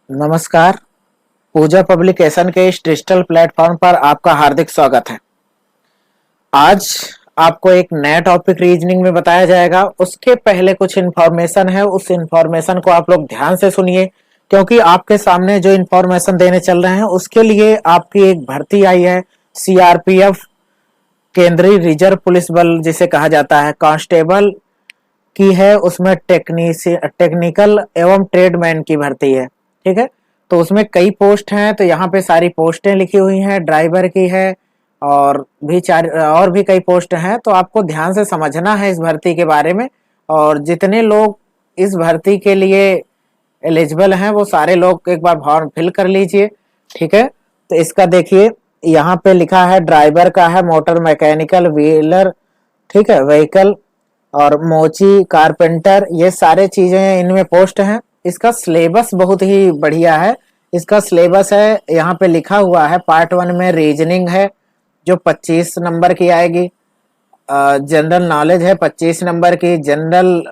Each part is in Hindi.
नमस्कार। पूजा पब्लिकेशन के इस डिजिटल प्लेटफॉर्म पर आपका हार्दिक स्वागत है। आज आपको एक नया टॉपिक रीजनिंग में बताया जाएगा। उसके पहले कुछ इन्फॉर्मेशन है, उस इन्फॉर्मेशन को आप लोग ध्यान से सुनिए, क्योंकि आपके सामने जो इन्फॉर्मेशन देने चल रहे हैं उसके लिए आपकी एक भर्ती आई है। सीआरपीएफ, केंद्रीय रिजर्व पुलिस बल जिसे कहा जाता है, कांस्टेबल की है। उसमें टेक्निकल एवं ट्रेडमैन की भर्ती है। ठीक है, तो उसमें कई पोस्ट हैं, तो यहाँ पे सारी पोस्टें लिखी हुई हैं। ड्राइवर की है और भी कई पोस्ट हैं, तो आपको ध्यान से समझना है इस भर्ती के बारे में। और जितने लोग इस भर्ती के लिए एलिजिबल हैं वो सारे लोग एक बार फॉर्म फिल कर लीजिए। ठीक है, तो इसका देखिए यहाँ पे लिखा है ड्राइवर का है, मोटर मैकेनिकल, व्हीलर, ठीक है, व्हीकल, और मोची, कारपेंटर, ये सारे चीजें इनमें पोस्ट हैं। इसका सिलेबस बहुत ही बढ़िया है। इसका सिलेबस है यहाँ पे लिखा हुआ है। पार्ट 1 में रीजनिंग है जो 25 नंबर की आएगी। जनरल नॉलेज है 25 नंबर की, जनरल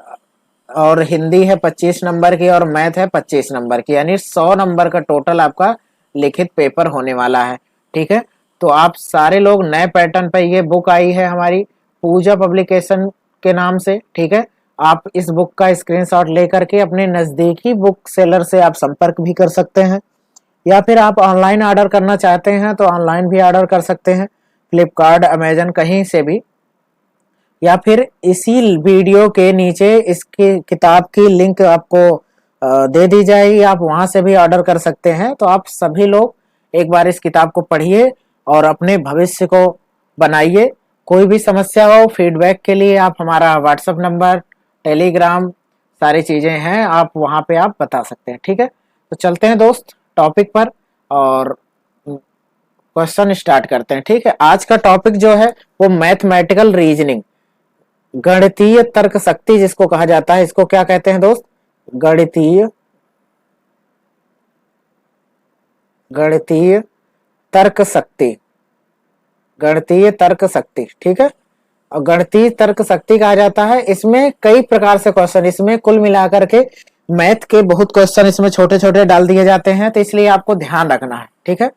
और हिंदी है 25 नंबर की, और मैथ है 25 नंबर की, यानी 100 नंबर का टोटल आपका लिखित पेपर होने वाला है। ठीक है, तो आप सारे लोग नए पैटर्न पर, ये बुक आई है हमारी पूजा पब्लिकेशन के नाम से। ठीक है, आप इस बुक का स्क्रीनशॉट लेकर के अपने नजदीकी बुक सेलर से आप संपर्क भी कर सकते हैं, या फिर आप ऑनलाइन ऑर्डर करना चाहते हैं तो ऑनलाइन भी ऑर्डर कर सकते हैं, फ्लिपकार्ट, अमेजन, कहीं से भी। या फिर इसी वीडियो के नीचे इसकी किताब की लिंक आपको दे दी जाएगी, आप वहां से भी ऑर्डर कर सकते हैं। तो आप सभी लोग एक बार इस किताब को पढ़िए और अपने भविष्य को बनाइए। कोई भी समस्या हो, फीडबैक के लिए आप हमारा व्हाट्सएप नंबर, टेलीग्राम, सारी चीजें हैं, आप वहां पे आप बता सकते हैं। ठीक है, तो चलते हैं दोस्त टॉपिक पर और क्वेश्चन स्टार्ट करते हैं। ठीक है, आज का टॉपिक जो है वो मैथमेटिकल रीजनिंग, गणितीय तर्क शक्ति जिसको कहा जाता है। इसको क्या कहते हैं दोस्त? गणितीय गणितीय तर्क शक्ति, गणितीय तर्क शक्ति। ठीक है, और गणितीय तर्क शक्ति कहा जाता है। इसमें कई प्रकार से क्वेश्चन, इसमें कुल मिलाकर के मैथ के बहुत क्वेश्चन इसमें छोटे छोटे डाल दिए जाते हैं, तो इसलिए आपको ध्यान रखना है। ठीक है,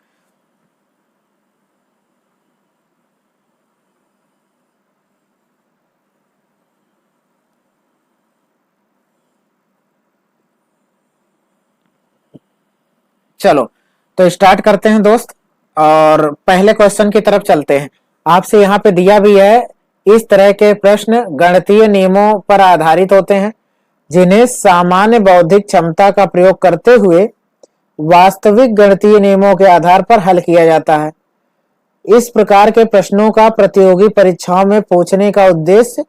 चलो तो स्टार्ट करते हैं दोस्त, और पहले क्वेश्चन की तरफ चलते हैं। आपसे यहाँ पे दिया भी है, इस तरह के प्रश्न गणितीय नियमों पर आधारित होते हैं जिन्हें सामान्य बौद्धिक क्षमता का प्रयोग करते हुए वास्तविक गणितीय नियमों के आधार पर हल किया जाता है। इस प्रकार के प्रश्नों का प्रतियोगी परीक्षाओं में पूछने का उद्देश्य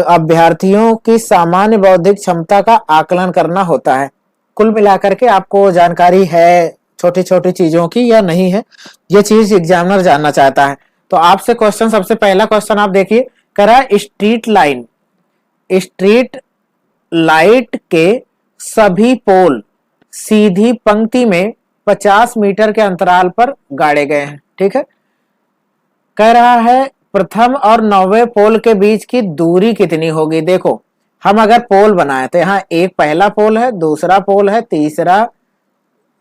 अभ्यर्थियों की सामान्य बौद्धिक क्षमता का आकलन करना होता है। कुल मिलाकर के आपको जानकारी है छोटी छोटी चीजों की या नहीं है, ये चीज एग्जामिनर जानना चाहता है। तो आपसे क्वेश्चन, सबसे पहला क्वेश्चन आप देखिए, करा स्ट्रीट लाइट के सभी पोल सीधी पंक्ति में 50 मीटर के अंतराल पर गाड़े गए हैं। ठीक है, कह रहा है प्रथम और 9वें पोल के बीच की दूरी कितनी होगी। देखो, हम अगर पोल बनाए तो यहाँ एक पहला पोल है, दूसरा पोल है, तीसरा,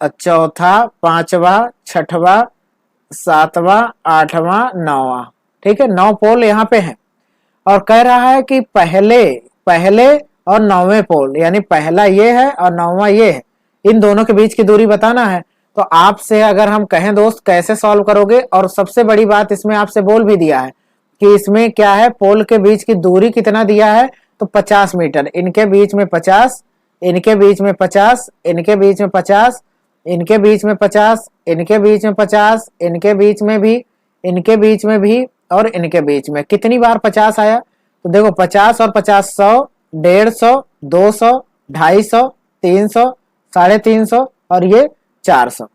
चौथा, पांचवा, छठवा, सातवां, आठवां, नौवां। ठीक है, 9 पोल यहाँ पे हैं, और कह रहा है कि पहले और 9वें पोल, यानी पहला ये है और 9वां ये है, इन दोनों के बीच की दूरी बताना है। तो आपसे अगर हम कहें दोस्त कैसे सॉल्व करोगे, और सबसे बड़ी बात इसमें आपसे बोल भी दिया है कि इसमें क्या है, पोल के बीच की दूरी कितना दिया है, तो 50 मीटर, इनके बीच में 50, इनके बीच में 50, इनके बीच में 50, इनके बीच में 50, इनके बीच में 50, इनके बीच में भी, इनके बीच में भी, और इनके बीच में। कितनी बार 50 आया, तो देखो 50 और 50, 100, 150, 200, 250, 300, 350, और ये 400।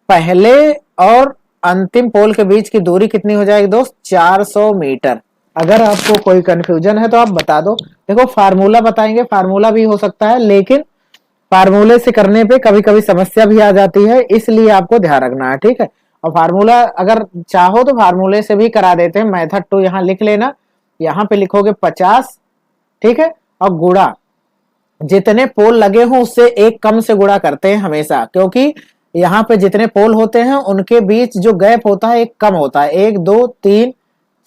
पहले और अंतिम पोल के बीच की दूरी कितनी हो जाएगी दोस्त? 400 मीटर। अगर आपको कोई कंफ्यूजन है तो आप बता दो। देखो फार्मूला बताएंगे, फार्मूला भी हो सकता है, लेकिन फार्मूले से करने पे कभी कभी समस्या भी आ जाती है, इसलिए आपको ध्यान रखना है। ठीक है, और फार्मूला अगर चाहो तो फार्मूले से भी करा देते हैं। मेथड 2 यहाँ लिख लेना, यहाँ पे लिखोगे 50, ठीक है, और गुणा जितने पोल लगे हों उससे एक कम से गुणा करते हैं हमेशा, क्योंकि यहाँ पे जितने पोल होते हैं उनके बीच जो गैप होता है एक कम होता है। 1 2 3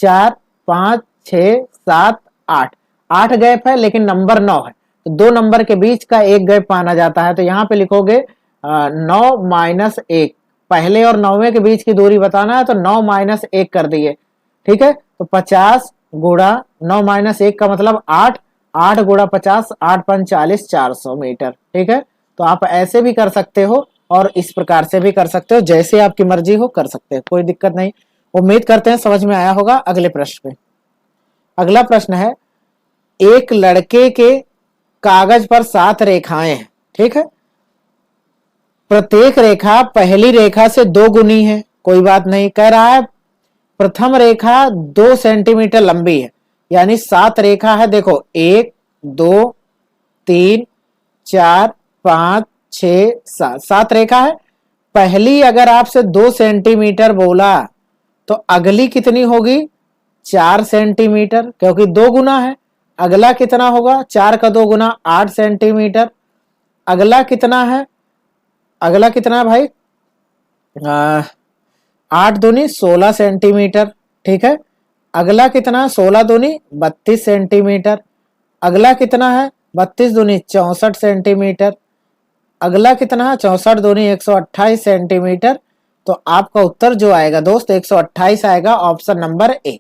4 5 6 7 8, 8 गैप है लेकिन नंबर 9 है, तो 2 नंबर के बीच का एक गैप माना जाता है। तो यहाँ पे लिखोगे 9 माइनस 1, पहले और 9वें के बीच की दूरी बताना है तो 9 माइनस 1 कर दिए। ठीक है, तो 50 गुणा 9 माइनस 1 का मतलब 8, 8 गुणा 50, 8 5 40, 400 मीटर। ठीक है, तो आप ऐसे भी कर सकते हो और इस प्रकार से भी कर सकते हो, जैसे आपकी मर्जी हो कर सकते हो, कोई दिक्कत नहीं। उम्मीद करते हैं समझ में आया होगा। अगले प्रश्न पे, अगला प्रश्न है, एक लड़के के कागज पर 7 रेखाएं हैं। ठीक है, प्रत्येक रेखा पहली रेखा से 2 गुनी है, कोई बात नहीं। कह रहा है प्रथम रेखा 2 सेंटीमीटर लंबी है, यानी 7 रेखा है। देखो 1 2 3 4 5 6 7, 7 रेखा है। पहली अगर आपसे 2 सेंटीमीटर बोला तो अगली कितनी होगी? 4 सेंटीमीटर, क्योंकि 2 गुना है। अगला कितना होगा? 4 का 2 गुना 8 सेंटीमीटर। अगला कितना है? अगला कितना है भाई? 8 दूनी 16 सेंटीमीटर। ठीक है, अगला कितना है? 16 दूनी 32 सेंटीमीटर। अगला कितना है? 32 दूनी 64 सेंटीमीटर। अगला कितना है? 64 दूनी 128 सेंटीमीटर। तो आपका उत्तर जो आएगा दोस्त 128 आएगा, ऑप्शन नंबर ए।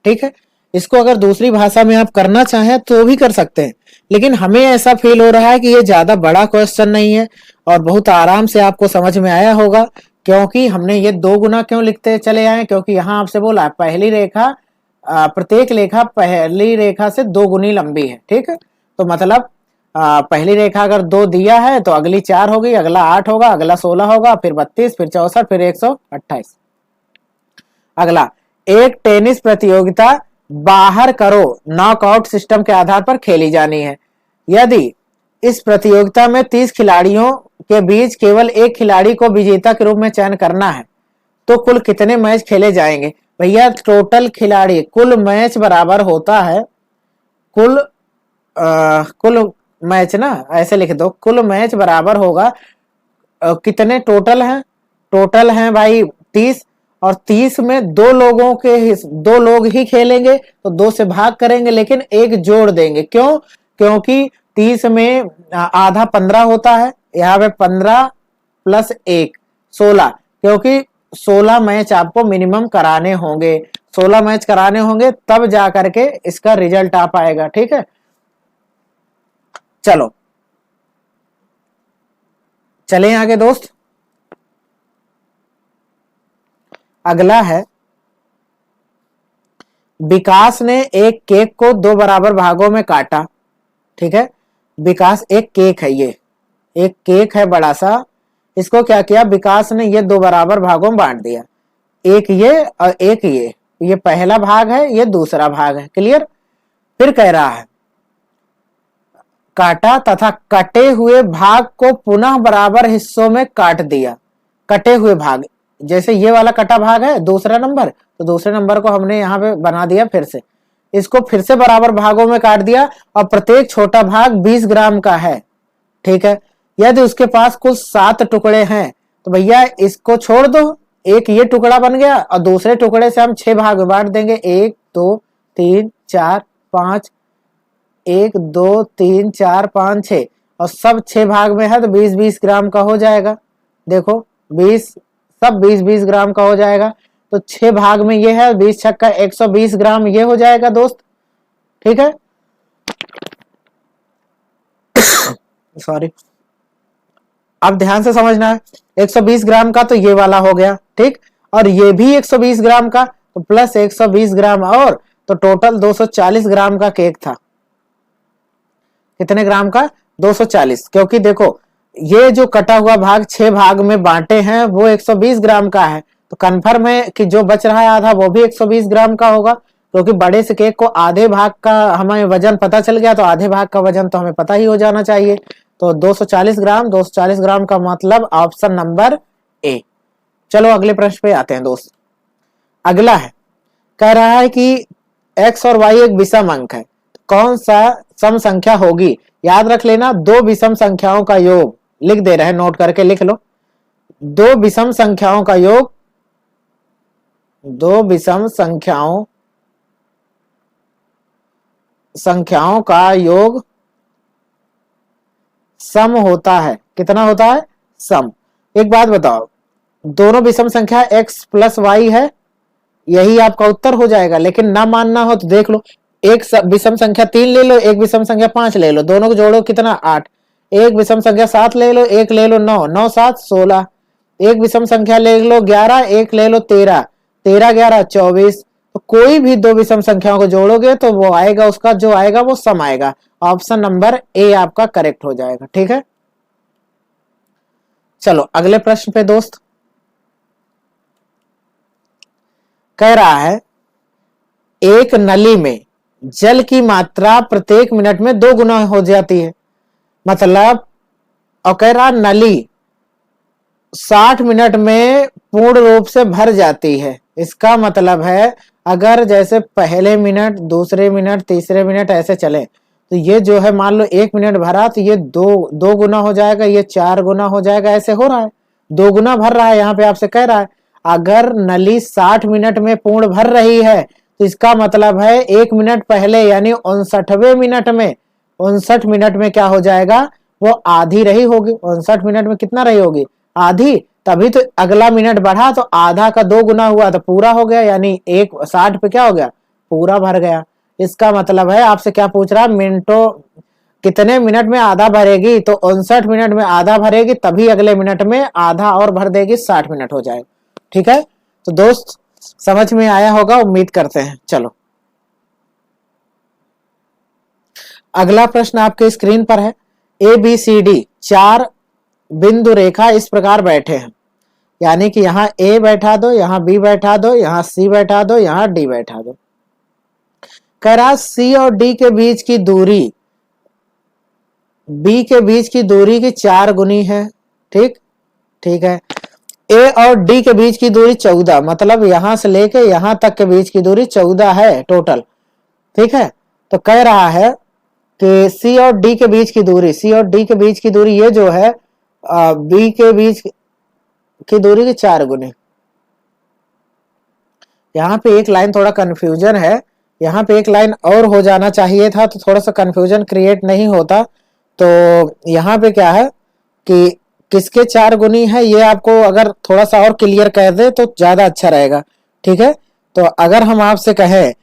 ठीक है, इसको अगर दूसरी भाषा में आप करना चाहें तो भी कर सकते हैं, लेकिन हमें ऐसा फील हो रहा है कि ये ज्यादा बड़ा क्वेश्चन नहीं है और बहुत आराम से आपको समझ में आया होगा। क्योंकि हमने ये 2 गुना क्यों लिखते चले आए? क्योंकि यहाँ आपसे बोला पहली रेखा प्रत्येक रेखा पहली रेखा से 2 गुनी लंबी है। ठीक है, तो मतलब पहली रेखा अगर 2 दिया है तो अगली 4 होगी, अगला 8 होगा, अगला 16 होगा, फिर 32, फिर 64, फिर 128। अगला, एक टेनिस प्रतियोगिता बाहर करो नॉकआउट सिस्टम के आधार पर खेली जानी है। यदि इस प्रतियोगिता में 30 खिलाड़ियों के बीच केवल एक खिलाड़ी को विजेता के रूप में चयन करना है तो कुल कितने मैच खेले जाएंगे? भैया टोटल खिलाड़ी, कुल मैच बराबर होता है कुल मैच ना, ऐसे लिख दो, कुल मैच बराबर होगा कितने टोटल हैं? टोटल हैं भाई 30, और 30 में 2 लोग ही खेलेंगे तो 2 से भाग करेंगे, लेकिन एक जोड़ देंगे। क्यों? क्योंकि 30 में आधा 15 होता है, यहाँ पे 15 प्लस 1 16, क्योंकि 16 मैच आपको मिनिमम कराने होंगे। 16 मैच कराने होंगे तब जा करके इसका रिजल्ट आ पाएगा। ठीक है, चलो चले आगे दोस्त। अगला है, विकास ने एक केक को 2 बराबर भागों में काटा। ठीक है, विकास एक केक है, ये एक केक है बड़ा सा, इसको क्या किया विकास ने? ये 2 बराबर भागों में बांट दिया, एक ये और एक ये पहला भाग है, ये दूसरा भाग है। क्लियर? फिर कह रहा है काटा तथा कटे हुए भाग को पुनः बराबर हिस्सों में काट दिया। कटे हुए भाग, जैसे ये वाला कटा भाग है दूसरा नंबर, तो दूसरे नंबर को हमने यहाँ पे बना दिया, फिर से इसको फिर से बराबर भागों में काट दिया और प्रत्येक छोटा भाग 20 ग्राम का है। ठीक है, यदि उसके पास कुल 7 टुकड़े हैं तो भैया इसको छोड़ दो, एक ये टुकड़ा बन गया और दूसरे टुकड़े से हम 6 भाग में बांट देंगे, 1 2 3 4 5, 1 2 3 4 5 6, और सब 6 भाग में है तो 20-20 ग्राम का हो जाएगा। देखो 20, सब 20-20 ग्राम का हो जाएगा, तो 6 भाग में ये है, 20 छक्का 120 ग्राम ये हो जाएगा दोस्त। ठीक है, सॉरी, अब ध्यान से समझना है। 120 ग्राम का तो ये वाला हो गया, ठीक, और ये भी 120 ग्राम का, तो प्लस 120 ग्राम और, तो टोटल 240 ग्राम का केक था। कितने ग्राम का? 240, क्योंकि देखो ये जो कटा हुआ भाग 6 भाग में बांटे हैं वो 120 ग्राम का है, तो कन्फर्म है कि जो बच रहा है आधा वो भी 120 ग्राम का होगा, क्योंकि बड़े से केक को आधे भाग का हमें वजन पता चल गया, तो आधे भाग का वजन तो हमें पता ही हो जाना चाहिए। तो 240 ग्राम, 240 ग्राम का मतलब ऑप्शन नंबर ए। चलो अगले प्रश्न पे आते हैं दोस्त। अगला है, कह रहा है कि x और y एक विषम अंक है, कौन सा सम संख्या होगी? याद रख लेना, दो विषम संख्याओं का योग लिख दे रहे हैं, नोट करके लिख लो। दो विषम संख्याओं का योग, दो विषम संख्याओं का योग सम होता है। कितना होता है? सम। एक बात बताओ, दोनों विषम संख्या x प्लस वाई है, यही आपका उत्तर हो जाएगा। लेकिन ना मानना हो तो देख लो, एक विषम संख्या 3 ले लो, एक विषम संख्या 5 ले लो, दोनों को जोड़ो कितना? 8। एक विषम संख्या 7 ले लो, एक ले लो 9, 9 7 16। एक विषम संख्या ले लो 11, एक ले लो 13, 13 11 24। तो कोई भी दो विषम संख्याओं को जोड़ोगे तो वो आएगा, उसका जो आएगा वो सम आएगा। ऑप्शन नंबर ए आपका करेक्ट हो जाएगा। ठीक है, चलो अगले प्रश्न पे दोस्त। कह रहा है एक नली में जल की मात्रा प्रत्येक मिनट में 2 गुना हो जाती है। मतलब, और कह रहा नली 60 मिनट में पूर्ण रूप से भर जाती है। इसका मतलब है अगर जैसे पहले मिनट, दूसरे मिनट, तीसरे मिनट ऐसे चले तो ये जो है मान लो 1 मिनट भरा तो ये दो गुना हो जाएगा, ये 4 गुना हो जाएगा, ऐसे हो रहा है, 2 गुना भर रहा है। यहाँ पे आपसे कह रहा है अगर नली 60 मिनट में पूर्ण भर रही है तो इसका मतलब है 1 मिनट पहले यानी 59वें मिनट में, 59 मिनट में क्या हो जाएगा? वो आधी रही होगी। 59 मिनट में कितना रही होगी? आधी। तभी तो अगला मिनट बढ़ा तो आधा का 2 गुना हुआ तो पूरा हो गया, यानी 60 पे क्या हो गया? पूरा भर गया। इसका मतलब है आपसे क्या पूछ रहा है? मिनटों, कितने मिनट में आधा भरेगी? तो 59 मिनट में आधा भरेगी, तभी अगले मिनट में आधा और भर देगी, 60 मिनट हो जाएगा। ठीक है, तो दोस्त समझ में आया होगा, उम्मीद करते हैं। चलो अगला प्रश्न आपके स्क्रीन पर है। ABCD 4 बिंदु रेखा इस प्रकार बैठे हैं, यानी कि यहाँ A बैठा दो, यहाँ B बैठा दो, यहाँ C बैठा दो, यहाँ D बैठा दो। कह रहा C और D के बीच की दूरी B के बीच की दूरी की 4 गुनी है। ठीक है। A और D के बीच की दूरी 14, मतलब यहां से लेके यहां तक के बीच की दूरी 14 है टोटल। ठीक है, तो कह रहा है कि C और D के बीच की दूरी, C और D के बीच की दूरी ये जो है B के बीच की दूरी की 4 गुनी। यहाँ पे एक लाइन थोड़ा कंफ्यूजन है, यहाँ पे एक लाइन और हो जाना चाहिए था तो थोड़ा सा कंफ्यूजन क्रिएट नहीं होता। तो यहाँ पे क्या है कि किसके 4 गुनी है, ये आपको अगर थोड़ा सा और क्लियर कर दे तो ज्यादा अच्छा रहेगा। ठीक है, तो अगर हम आपसे कहें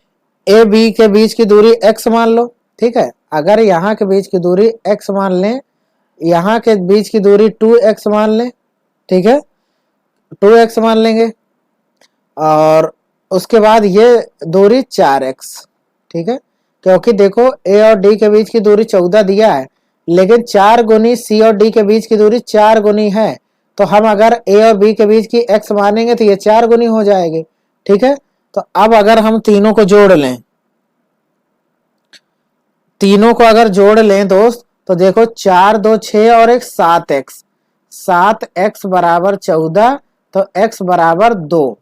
A B के बीच की दूरी x मान लो। ठीक है, अगर यहाँ के बीच की दूरी x मान लें, यहाँ के बीच की दूरी 2x मान लें। ठीक है, 2x मान लेंगे, और उसके बाद ये दूरी 4x। ठीक है, क्योंकि देखो A और D के बीच की दूरी 14 दिया है, लेकिन 4 गुनी C और D के बीच की दूरी 4 गुनी है, तो हम अगर A और B के बीच की x मानेंगे तो ये 4 गुनी हो जाएगी। ठीक है, तो अब अगर हम तीनों को जोड़ लें, तीनों को अगर जोड़ लें दोस्त, तो देखो 4 2 6 और एक 7x, 7x बराबर 14, तो x बराबर 2।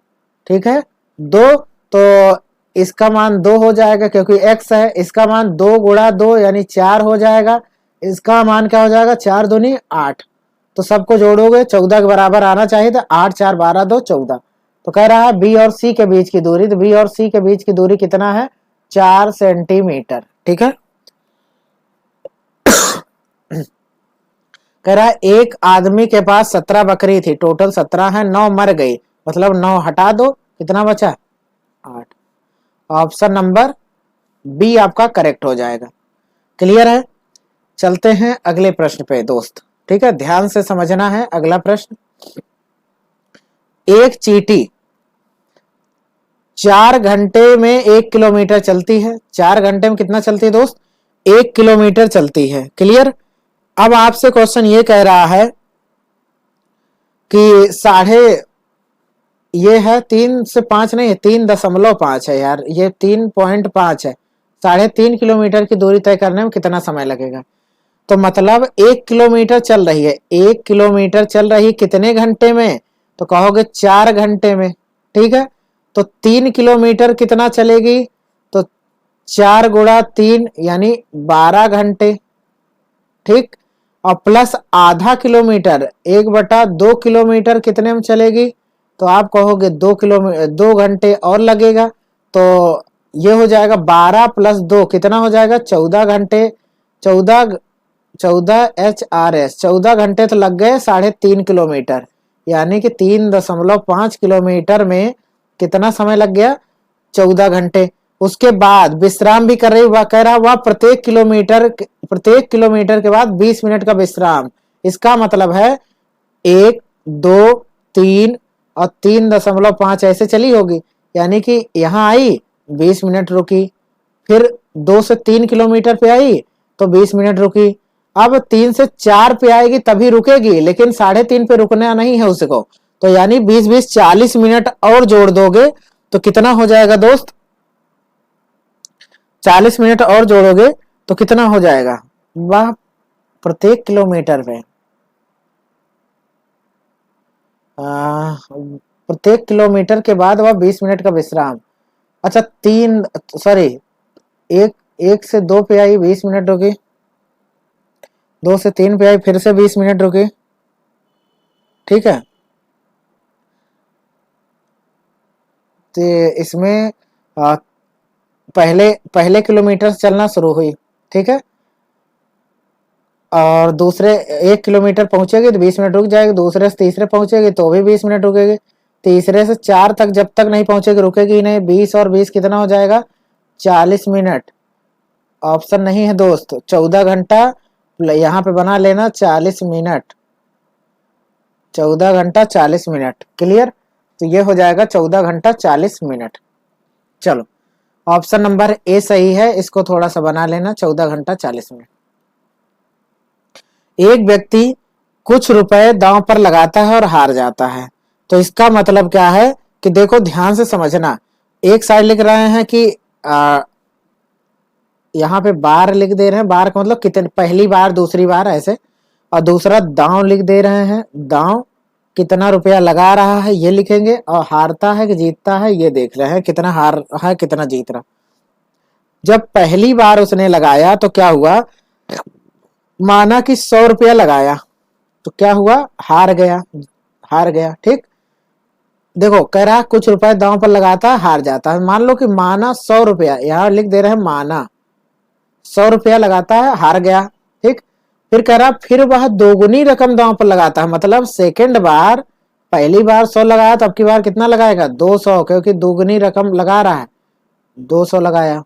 ठीक है, 2, तो इसका मान 2 हो जाएगा क्योंकि x है, इसका मान 2 गुणा 2 यानी 4 हो जाएगा, इसका मान क्या हो जाएगा? 4 दूनी 8। तो सबको जोड़ोगे 14 के बराबर आना चाहिए, तो 8 4 12 2 14। तो कह रहा है B और C के बीच की दूरी, तो B और C के बीच की दूरी कितना है? 4 सेंटीमीटर। ठीक है, कह रहा है एक आदमी के पास 17 बकरी थी, टोटल 17 है, 9 मर गई, मतलब 9 हटा दो, कितना बचा? 8। ऑप्शन नंबर बी आपका करेक्ट हो जाएगा। क्लियर है, चलते हैं अगले प्रश्न पे दोस्त। ठीक है, ध्यान से समझना है अगला प्रश्न। एक चींटी 4 घंटे में 1 किलोमीटर चलती है। 4 घंटे में कितना चलती है दोस्त? 1 किलोमीटर चलती है। क्लियर। अब आपसे क्वेश्चन ये कह रहा है कि ये है 3 से 5 नहीं, 3.5 है यार, ये 3.5 है। 3.5 किलोमीटर की दूरी तय करने में कितना समय लगेगा? तो मतलब 1 किलोमीटर चल रही है, 1 किलोमीटर चल रही कितने घंटे में? तो कहोगे 4 घंटे में। ठीक है, तो 3 किलोमीटर कितना चलेगी? तो 4 गुणा 3 यानी 12 घंटे, ठीक। और प्लस आधा किलोमीटर, 1/2 किलोमीटर कितने में चलेगी, तो आप कहोगे 2 घंटे और लगेगा, तो ये हो जाएगा 12 + 2 कितना हो जाएगा 14 घंटे। 14 HRS 14 घंटे तो लग गए 3.5 किलोमीटर, यानी कि 3.5 किलोमीटर में कितना समय लग गया 14 घंटे। उसके बाद विश्राम भी कर रही कह रहा हुआ प्रत्येक किलोमीटर के बाद 20 मिनट का विश्राम। इसका मतलब है 1 2 3 और 3.5 ऐसे चली होगी, यानी कि यहाँ आई 20 मिनट रुकी, फिर 2 से 3 किलोमीटर पे आई तो 20 मिनट रुकी, अब 3 से 4 पे आएगी तभी रुकेगी, लेकिन 3.5 पे रुकना नहीं है उसको, तो यानी 20 40 मिनट और जोड़ दोगे तो कितना हो जाएगा दोस्त, 40 मिनट और जोड़ोगे तो कितना हो जाएगा, वह प्रत्येक किलोमीटर पे प्रत्येक किलोमीटर के बाद वह 20 मिनट का विश्राम। अच्छा एक से 2 पे आई 20 मिनट रुकी, 2 से 3 पे आई फिर से 20 मिनट रुकी, ठीक है। तो इसमें पहले किलोमीटर से चलना शुरू हुई, ठीक है, और दूसरे 1 किलोमीटर पहुंचेगी तो 20 मिनट रुक जाएगी, दूसरे से तीसरे पहुंचेगी तो भी 20 मिनट रुकेगी, तीसरे से 4 तक जब तक नहीं पहुंचेगी रुकेगी ही नहीं। 20 और 20 कितना हो जाएगा 40 मिनट। ऑप्शन नहीं है दोस्त, 14 घंटा यहाँ पे बना लेना 40 मिनट, 14 घंटा 40 मिनट, क्लियर। तो ये हो जाएगा 14 घंटा 40 मिनट। चलो ऑप्शन नंबर ए सही है, इसको थोड़ा सा बना लेना 14 घंटा 40 मिनट। एक व्यक्ति कुछ रुपए दांव पर लगाता है और हार जाता है, तो इसका मतलब क्या है कि देखो ध्यान से समझना। एक साइड लिख रहे हैं कि यहाँ पे बार लिख दे रहे हैं, बार का मतलब कितने, पहली बार दूसरी बार ऐसे, और दूसरा दांव लिख दे रहे हैं, दांव कितना रुपया लगा रहा है ये लिखेंगे, और हारता है कि जीतता है ये देख रहे हैं, कितना हार रहा है कितना जीत रहा। जब पहली बार उसने लगाया तो क्या हुआ, माना कि 100 रुपया लगाया तो क्या हुआ, हार गया, ठीक। देखो कह रहा है कुछ रुपए दांव पर लगाता है हार जाता है, मान लो कि माना 100 रुपया, यहाँ लिख दे रहे हैं माना 100 रुपया लगाता है हार गया, ठीक। फिर कह रहा फिर वह दोगुनी रकम दांव पर लगाता है, मतलब सेकंड बार, पहली बार 100 लगाया तो अब की बार कितना लगाएगा 200, क्योंकि दोगुनी रकम लगा रहा है, 200 लगाया,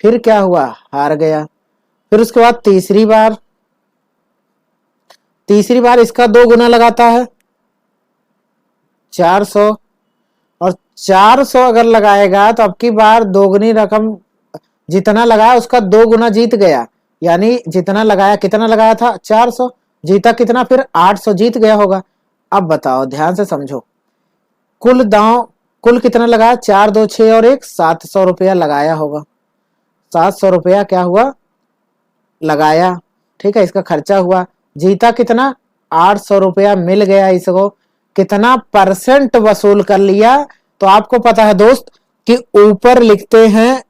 फिर क्या हुआ हार गया। फिर उसके बाद तीसरी बार इसका 2 गुना लगाता है 400, और 400 अगर लगाएगा तो अब की बार दोगुनी रकम जितना लगाया उसका 2 गुना जीत गया, यानी जितना लगाया कितना लगाया था 400, जीता कितना फिर 800, जीत गया होगा। अब बताओ ध्यान से समझो, कुल कितना लगाया 4 2 6 और 1 700 रुपया लगाया होगा, 700 रुपया क्या हुआ लगाया, ठीक है, इसका खर्चा हुआ, जीता कितना 800 रुपया मिल गया इसको। कितना परसेंट वसूल कर लिया, तो आपको पता है दोस्त कि ऊपर लिखते हैं,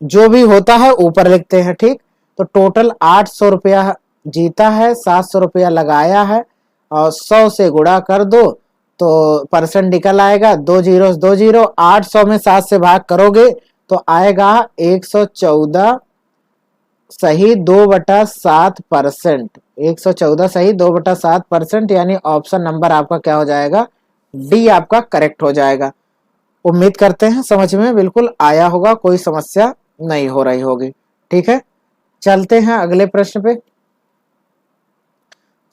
जो भी होता है ऊपर लिखते हैं, ठीक। तो टोटल 800 रुपया जीता है, 700 रुपया लगाया है, और 100 से गुणा कर दो तो परसेंट निकल आएगा, 2 जीरो 2 जीरो, 800 में 7 से भाग करोगे तो आएगा 114 सही 2/7%, 114 सही 2/7%, यानी ऑप्शन नंबर आपका क्या हो जाएगा, डी आपका करेक्ट हो जाएगा। उम्मीद करते हैं समझ में बिल्कुल आया होगा, कोई समस्या नहीं हो रही होगी, ठीक है। चलते हैं अगले प्रश्न पे।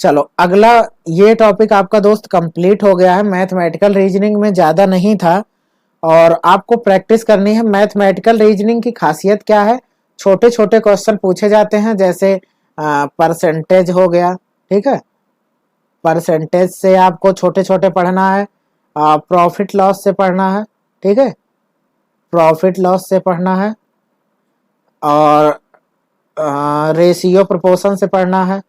चलो अगला, ये टॉपिक आपका दोस्त कंप्लीट हो गया है, मैथमेटिकल रीजनिंग में ज्यादा नहीं था, और आपको प्रैक्टिस करनी है। मैथमेटिकल रीजनिंग की खासियत क्या है, छोटे छोटे क्वेश्चन पूछे जाते हैं, जैसे परसेंटेज हो गया, ठीक है, परसेंटेज से आपको छोटे छोटे पढ़ना है, प्रॉफिट लॉस से पढ़ना है, ठीक है, प्रॉफिट लॉस से पढ़ना है, और रेशियो प्रोपोर्शन से पढ़ना है,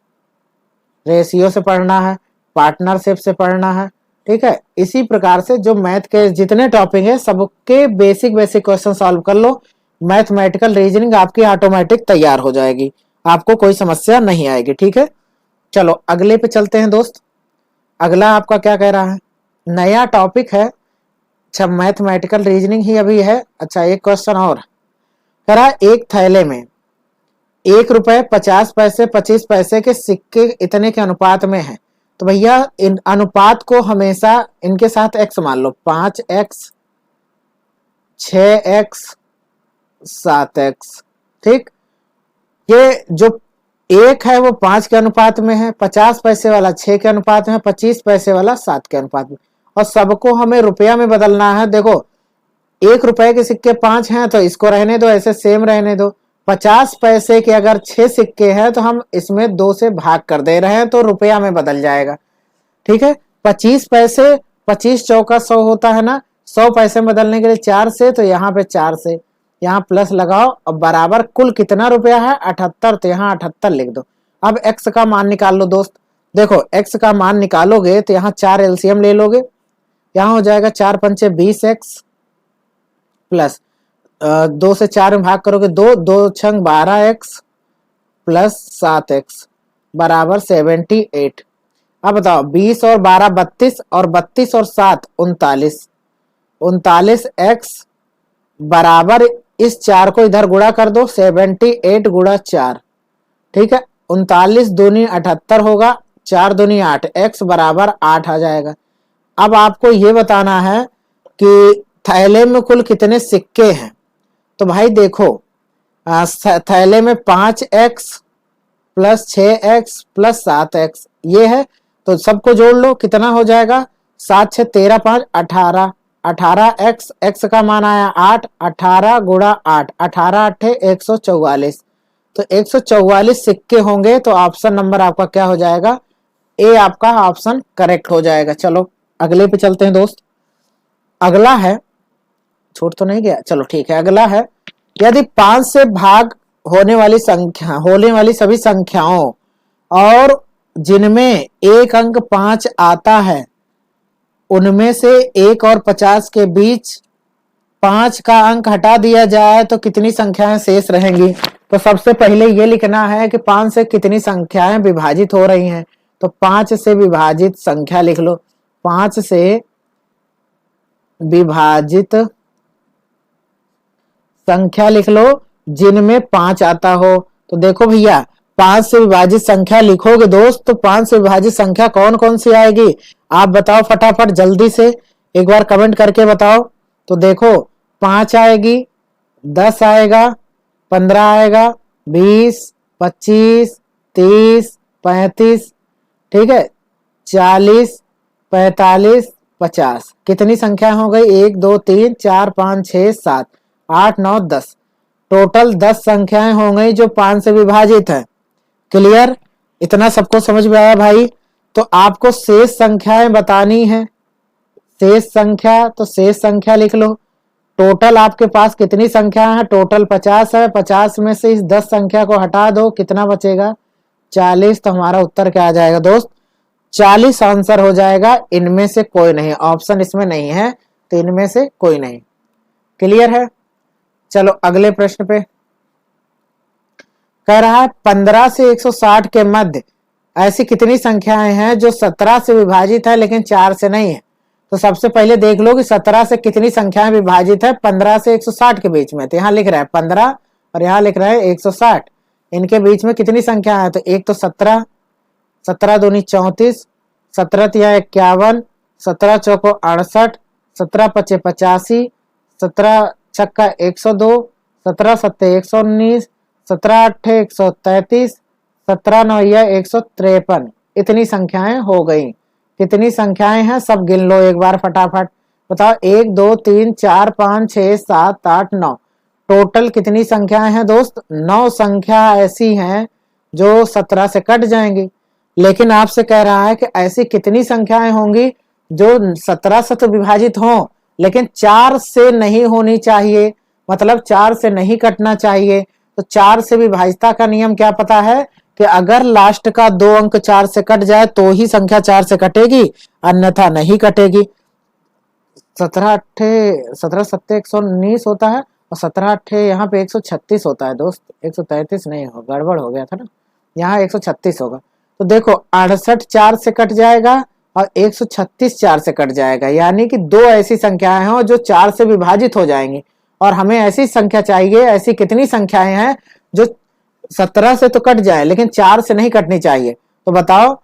रेशियो से पढ़ना है, पार्टनरशिप से पढ़ना है, ठीक है। इसी प्रकार से जो मैथ के जितने टॉपिक है सबके बेसिक क्वेश्चन सॉल्व कर लो, मैथमेटिकल रीजनिंग आपकी ऑटोमेटिक तैयार हो जाएगी, आपको कोई समस्या नहीं आएगी। ठीक है, चलो अगले पे चलते हैं दोस्त। अगला आपका क्या कह रहा है, नया टॉपिक है। अच्छा, मैथमेटिकल रीजनिंग ही अभी है। अच्छा, एक क्वेश्चन और कह रहा है, एक थैले में 1 रुपए 50 पैसे 25 पैसे के सिक्के इतने के अनुपात में है, तो भैया इन अनुपात को हमेशा इनके साथ x मान लो, 5x 6x 7x। ठीक, ये जो एक है वो 5 के अनुपात में है, 50 पैसे वाला 6 के अनुपात में है, 25 पैसे वाला 7 के अनुपात में, और सबको हमें रुपया में बदलना है। देखो 1 रुपए के सिक्के 5 हैं तो इसको रहने दो, ऐसे सेम रहने दो। 50 पैसे के अगर 6 सिक्के हैं तो हम इसमें 2 से भाग कर दे रहे हैं तो रुपया में बदल जाएगा। ठीक है, 25 पैसे 25 चौका 100 होता है ना, 100 पैसे में बदलने के लिए 4 से, तो यहाँ पे 4 से यहाँ प्लस लगाओ और बराबर कुल कितना रुपया है 78, तो यहाँ 78 लिख दो। अब x का मान निकाल लो दोस्त। देखो x का मान निकालोगे तो यहाँ 4 एलसीएम ले लोगे, यहाँ हो जाएगा 4 पंचे 20x प्लस 2 से 4 में भाग करोगे 2, 2 छंग 12x प्लस 7x बराबर 78। अब बताओ 20 और 12 32, और 32 और 7 39, 39x बराबर इस 4 को इधर गुणा कर दो, 78 गुणा 4। ठीक है, 39 दूनी 78 होगा, 4 दूनी 8, x बराबर 8 आ जाएगा। अब आपको ये बताना है कि थैले में कुल कितने सिक्के हैं। तो भाई देखो थैले में 5x plus 6x plus 7x ये है, तो सबको जोड़ लो, कितना हो जाएगा 7 6 13 5 18, 18x, x का मान आया 8, 18 गुणा 8, 18 8 144, तो 144 सिक्के होंगे। तो ऑप्शन नंबर आपका क्या हो जाएगा, ए आपका ऑप्शन करेक्ट हो जाएगा। चलो अगले पे चलते हैं दोस्त। अगला है, छूट तो नहीं गया, चलो ठीक है। अगला है, यदि 5 से भाग होने वाली सभी संख्याओं और जिनमें एक अंक 5 आता है, उनमें से 1 और 50 के बीच 5 का अंक हटा दिया जाए तो कितनी संख्याएं शेष रहेंगी। तो सबसे पहले ये लिखना है कि 5 से कितनी संख्याएं विभाजित हो रही हैं, तो 5 से विभाजित संख्या लिख लो, 5 से विभाजित संख्या लिख लो जिनमें 5 आता हो। तो देखो भैया 5 से विभाजित संख्या लिखोगे दोस्त, तो 5 से विभाजित संख्या कौन कौन सी आएगी आप बताओ फटाफट, जल्दी से एक बार कमेंट करके बताओ। तो देखो 5 आएगी, 10 आएगा, 15 आएगा, 20 25 30 35, ठीक है, 40 45 50। कितनी संख्या हो गई, 1 2 3 4 5 6 7 8 9 10, टोटल 10 संख्याएं हो गई जो 5 से विभाजित है। क्लियर, इतना सबको समझ में आया भाई। तो आपको शेष संख्याएं बतानी है, शेष संख्या, तो शेष संख्या लिख लो। टोटल आपके पास कितनी संख्या है, टोटल 50 है, 50 में से इस 10 संख्या को हटा दो, कितना बचेगा 40। तो हमारा उत्तर क्या आ जाएगा दोस्त, 40 आंसर हो जाएगा। इनमें से कोई नहीं, ऑप्शन इसमें नहीं है, तो इनमें से कोई नहीं। क्लियर है, चलो अगले प्रश्न पे। कह रहा है 15 से 160 के मध्य ऐसी कितनी संख्याएं हैं जो 17 से विभाजित है लेकिन 4 से नहीं है। तो सबसे पहले देख लो कि 17 से कितनी संख्याएं विभाजित है 15 से 160 के बीच में। तो यहाँ लिख रहा है 15 और यहाँ लिख रहा है 160, इनके बीच में कितनी संख्या है, तो एक तो 17, 17 दूनी 34, 17 तिया 51, 17 चौको 68, 17 पचे 85, 17 छक्का 102, 17 सत्ते 119, 17 अट्ठे 133, 17 9 153। इतनी संख्याएं हो गई। कितनी संख्याएं हैं सब गिन लो एक बार फटाफट, बताओ 1 2 3 4 5 6 7 8 9, टोटल कितनी संख्याएं हैं दोस्त, 9 संख्या ऐसी हैं जो 17 से कट जाएंगी। लेकिन आपसे कह रहा है कि ऐसी कितनी संख्याएं होंगी जो 17 से तो विभाजित हो लेकिन 4 से नहीं होनी चाहिए, मतलब 4 से नहीं कटना चाहिए। तो 4 से विभाजिता का नियम क्या पता है कि अगर लास्ट का 2 अंक 4 से कट जाए तो ही संख्या 4 से कटेगी, अन्यथा नहीं कटेगी। 17 अट्ठे 17 सत्ते 119 होता है, और 17 अट्ठे यहाँ पे 136 होता है दोस्त, 133 नहीं हो, गड़बड़ हो गया था ना, यहाँ 136 होगा। तो देखो 68 4 से कट जाएगा और 136 4 से कट जाएगा, यानी कि दो ऐसी संख्याएं हैं जो 4 से विभाजित हो जाएंगी। और हमें ऐसी संख्या चाहिए, ऐसी कितनी संख्याएं हैं जो 17 से तो कट जाए लेकिन 4 से नहीं कटनी चाहिए। तो बताओ,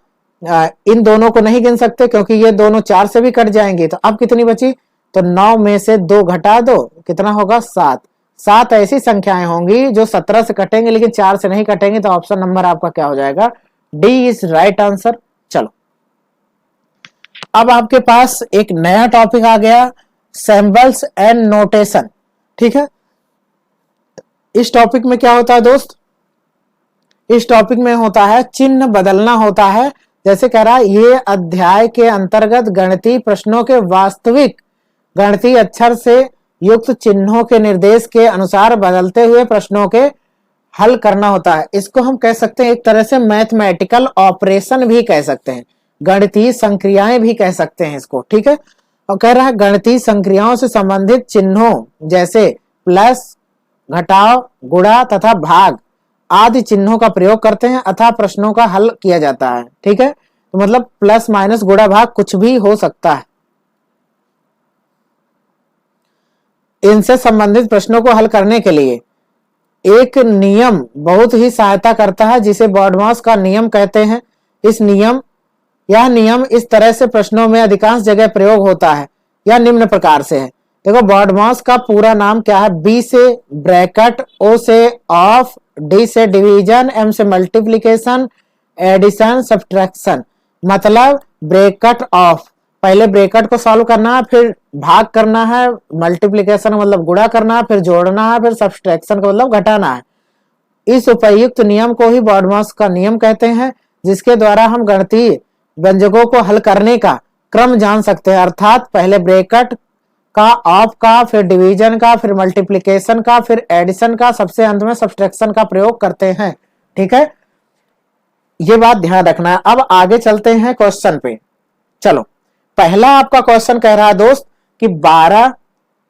इन दोनों को नहीं गिन सकते क्योंकि ये दोनों 4 से भी कट जाएंगे। तो अब कितनी बची, तो 9 में से 2 घटा दो, कितना होगा 7। 7 ऐसी संख्याएं होंगी जो 17 से कटेंगे लेकिन 4 से नहीं कटेंगे। तो ऑप्शन नंबर आपका क्या हो जाएगा, डी इज राइट आंसर। चलो अब आपके पास एक नया टॉपिक आ गया, सिंबल्स एंड नोटेशन। ठीक है, इस टॉपिक में क्या होता है दोस्त, इस टॉपिक में होता है चिन्ह बदलना होता है। जैसे कह रहा है ये अध्याय के अंतर्गत गणितीय प्रश्नों के वास्तविक गणितीय अक्षर से युक्त चिन्हों के निर्देश के अनुसार बदलते हुए प्रश्नों के हल करना होता है। इसको हम कह सकते हैं एक तरह से मैथमेटिकल ऑपरेशन भी कह सकते हैं, गणितीय संक्रियाएं भी कह सकते हैं इसको। ठीक है, और कह रहा है गणितीय संक्रियाओं से संबंधित चिन्हों जैसे प्लस, घटाव, गुणा तथा भाग आदि चिन्हों का प्रयोग करते हैं अथवा प्रश्नों का हल किया जाता है। ठीक है, तो मतलब प्लस माइनस गुणा भाग कुछ भी हो सकता है। इनसे संबंधित प्रश्नों को हल करने के लिए एक नियम बहुत ही सहायता करता है जिसे बॉडमास का नियम कहते हैं। यह नियम इस तरह से प्रश्नों में अधिकांश जगह प्रयोग होता है। यह निम्न प्रकार से है, देखो बॉडमास का पूरा नाम क्या है, बी से ब्रैकेट, ओ से ऑफ, डी से डिवीजन, एम से मल्टीप्लिकेशन, एडिशन, सब्ट्रैक्शन। मतलब ब्रैकेट ऑफ, पहले ब्रैकेट को सॉल्व करना है, फिर भाग करना है, मल्टीप्लिकेशन मतलब गुणा करना है, फिर जोड़ना है, फिर सब्ट्रैक्शन का मतलब घटाना है। इस उपयुक्त नियम को ही बॉडमास का नियम कहते हैं, जिसके द्वारा हम गणितीय व्यंजकों को हल करने का क्रम जान सकते हैं। अर्थात पहले ब्रैकेट का, ऑफ का, फिर डिवीजन का, फिर मल्टीप्लिकेशन का, फिर एडिशन का, सबसे अंत में सब्ट्रैक्शन का प्रयोग करते हैं। ठीक है, ये बात ध्यान रखना है। अब आगे चलते हैं क्वेश्चन पे। चलो पहला आपका क्वेश्चन कह रहा है दोस्त कि 12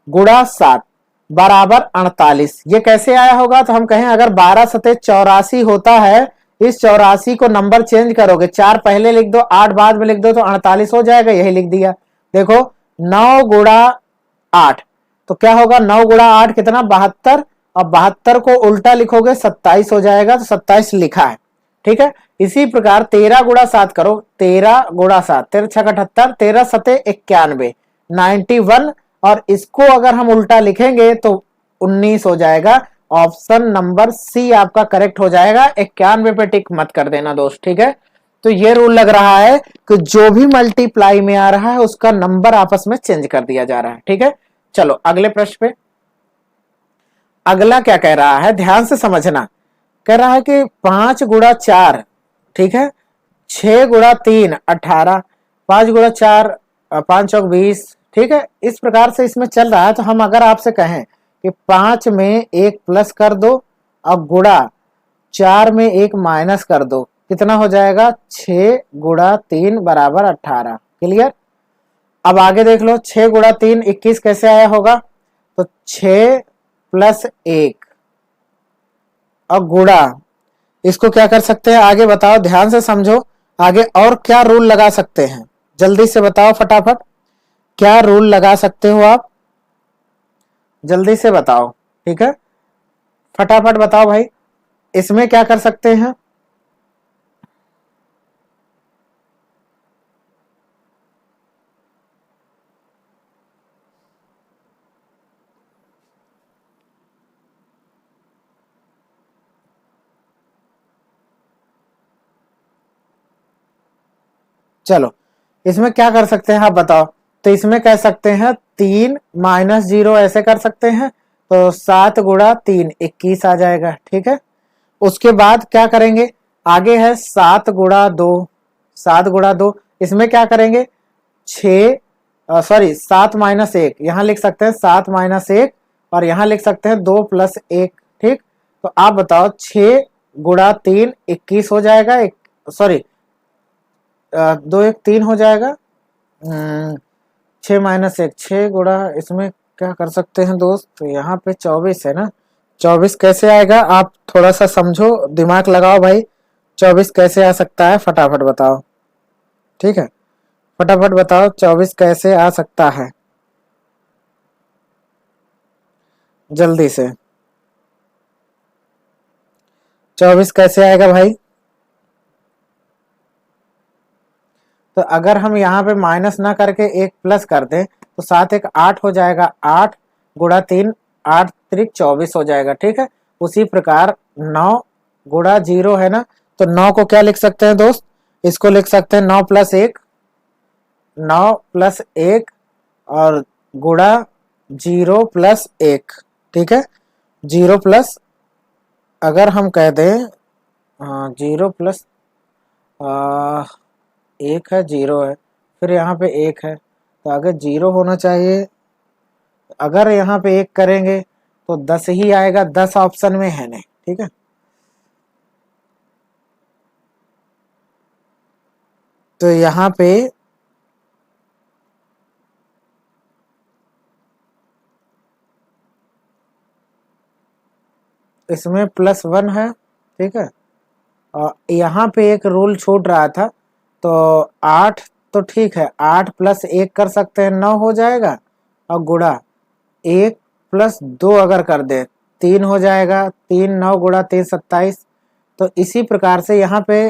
गुणा 7 बराबर 48। ये कैसे आया होगा, तो हम कहें अगर 12 सते 84 होता है, इस 84 को नंबर चेंज करोगे, 4 पहले लिख दो 8 बाद में लिख दो तो 48 हो जाएगा, यही लिख दिया। देखो 9 गुणा 8, तो क्या होगा 9 गुणा 8 कितना 72, और 72 को उल्टा लिखोगे 27 हो जाएगा, तो 27 लिखा है। ठीक है, इसी प्रकार 13 गुणा 7 करो, 13 गुणा 7, 13 6 78, 13 सते 91, 91, और इसको अगर हम उल्टा लिखेंगे तो 19 हो जाएगा। ऑप्शन नंबर सी आपका करेक्ट हो जाएगा। 91 पे टिक मत कर देना दोस्त। ठीक है, तो ये रूल लग रहा है कि जो भी मल्टीप्लाई में आ रहा है उसका नंबर आपस में चेंज कर दिया जा रहा है। ठीक है, चलो अगले प्रश्न पे। अगला क्या कह रहा है, ध्यान से समझना। कह रहा है कि 5 गुणा 4, ठीक है, 6 गुणा 3 18, 5 गुणा 4 5 चौक 20। ठीक है, इस प्रकार से इसमें चल रहा है। तो हम अगर आपसे कहें कि 5 में 1 प्लस कर दो और गुणा 4 में 1 माइनस कर दो, कितना हो जाएगा 6 गुणा 3 बराबर 18। क्लियर, अब आगे देख लो, 6 गुणा 3 21 कैसे आया होगा, तो 6 प्लस 1 और गुणा, इसको क्या कर सकते हैं आगे बताओ, ध्यान से समझो। आगे और क्या रूल लगा सकते हैं, जल्दी से बताओ फटाफट, क्या रूल लगा सकते हो आप, जल्दी से बताओ। ठीक है, फटाफट बताओ भाई, इसमें क्या कर सकते हैं। चलो इसमें क्या कर सकते हैं आप बताओ। तो इसमें कह सकते हैं 3 माइनस 0 ऐसे कर सकते हैं, तो 7 गुणा 3 21 आ जाएगा। ठीक है, उसके बाद क्या करेंगे, आगे है 7 गुणा 2, 7 गुणा 2, इसमें क्या करेंगे 7 माइनस 1, यहां लिख सकते हैं 7 माइनस 1, और यहां लिख सकते हैं 2 प्लस 1। ठीक, तो आप बताओ 6 गुणा 3 21 हो जाएगा, 2 1 3 हो जाएगा, 6 माइनस 1 6 गुणा, इसमें क्या कर सकते हैं दोस्त, तो यहाँ पे 24 है ना, 24 कैसे आएगा, आप थोड़ा सा समझो, दिमाग लगाओ भाई। 24 कैसे आ सकता है, फटाफट बताओ। ठीक है, फटाफट बताओ 24 कैसे आ सकता है, जल्दी से। 24 कैसे आएगा भाई। तो अगर हम यहाँ पे माइनस ना करके एक प्लस कर दें तो 7 एक 8 हो जाएगा, 8 गुणा 3, 8 त्रिक 24 हो जाएगा। ठीक है, उसी प्रकार 9 गुणा 0 है ना, तो 9 को क्या लिख सकते हैं दोस्त, इसको लिख सकते हैं 9 प्लस 1, 9 प्लस 1 और गुणा 0 प्लस 1। ठीक है, 0 प्लस, अगर हम कह दें 0 प्लस 1 है, 0 है, फिर यहाँ पे 1 है, तो आगे 0 होना चाहिए। अगर यहाँ पे 1 करेंगे तो 10 ही आएगा, 10 ऑप्शन में है नहीं। ठीक है, तो यहाँ पे इसमें +1 है। ठीक है, और यहाँ पे एक रूल छूट रहा था, तो 8 तो ठीक है, 8 प्लस 1 कर सकते हैं, 9 हो जाएगा, और गुणा 1 प्लस 2 अगर कर दे 3 हो जाएगा, 3 9 गुणा 3 27। तो इसी प्रकार से यहाँ पे